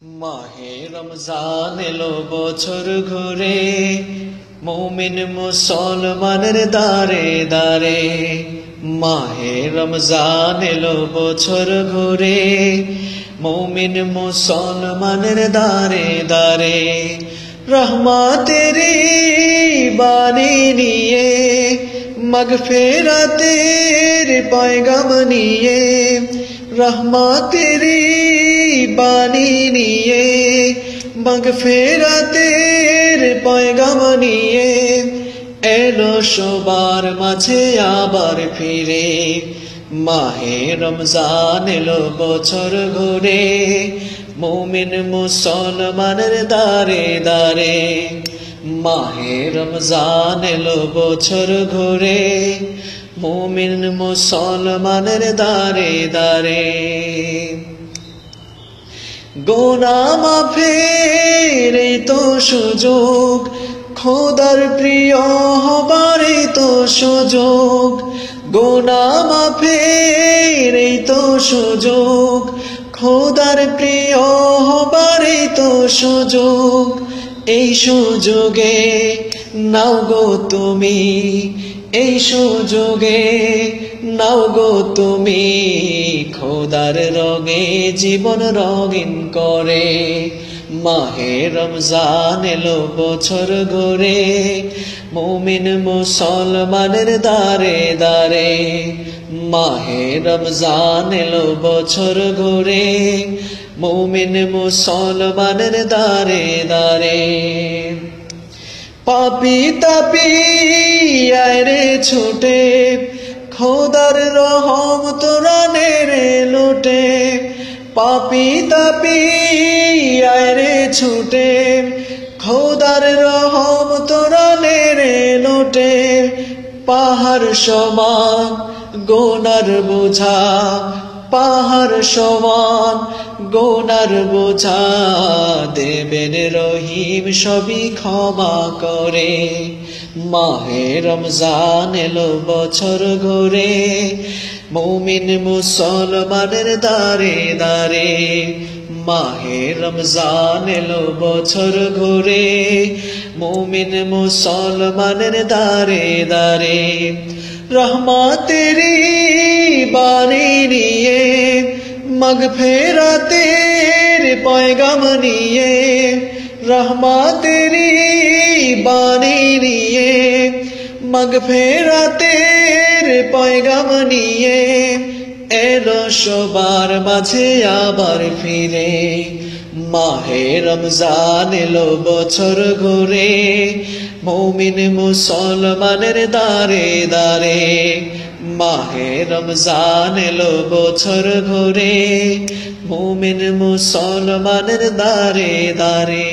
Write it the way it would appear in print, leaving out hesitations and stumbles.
মাহে রমজান এলো বছর ঘুরে, মুমিন মুসলমানের দারে দারে। মাহে রমজান এলো বছর ঘুরে, মুমিন মুসলমানের দারে দারে। রহমতেরি বাণী নিয়ে, মাগফিরাতের পয়গাম নিয়ে, রহমতেরি বাণী নিয়ে, মাগফিরাতের পয়গাম নিয়ে এলো সবার মাঝে আবার ফিরে। মাহে রমজান এলো বছর ঘুরে, মুমিন মুসলমানের দারে দারে। মাহে রমজান এলো বছর ঘুরে, মুমিন মুসলমানের দারে দারে। গুনাহ মাফের এই তো সুযোগ, খোদার প্রিয় হবার এই তো সুযোগ। গুনাহ মাফের এই তো সুযোগ, খোদার প্রিয় হবার এই তো সুযোগ। এই সুযোগে নাও গো তুমি, এই সুযোগে নাও গো তুমি, খোদার রঙে জীবন রঙিন করে। মাহে রমজান এলো বছর ঘুরে, মুমিন মুসলমানের দারে দারে। মাহে রমজান এলো বছর ঘুরে, মুমিন মুসলমানের দারে দারে। পাপী তাপী আয় রে ছুটে, খোদার রহম তোরা নে রে লুটে। পাপী তাপী আয় রে ছুটে, খোদার রহম তোরা নে রে লুটে। পাহাড় সমান গুনার বোঝা, পাহাড় সমান গুনার বোঝা, দেবেন রহিম সবই ক্ষমা করে। মাহে রমজান এলো বছর ঘুরে, মুমিন মুসলমানের দারে দারে। মাহে রমজান এলো বছর ঘুরে, মুমিন মুসলমানের দারে দারে। রহমতেরি বাণী নিয়ে, মাগফিরাতের পয়গাম নিয়ে, রহমতেরি বাণী নিয়ে, মাগফিরাতের পয়গাম নিয়ে এলো সবার মাঝে আবার ফিরে। মাহে রমজান এলো বছর ঘুরে, মুমিন মুসলমানের দারে দারে। মাহে রমজান এলো বছর ঘুরে, মুমিন মুসলমানের দারে দারে।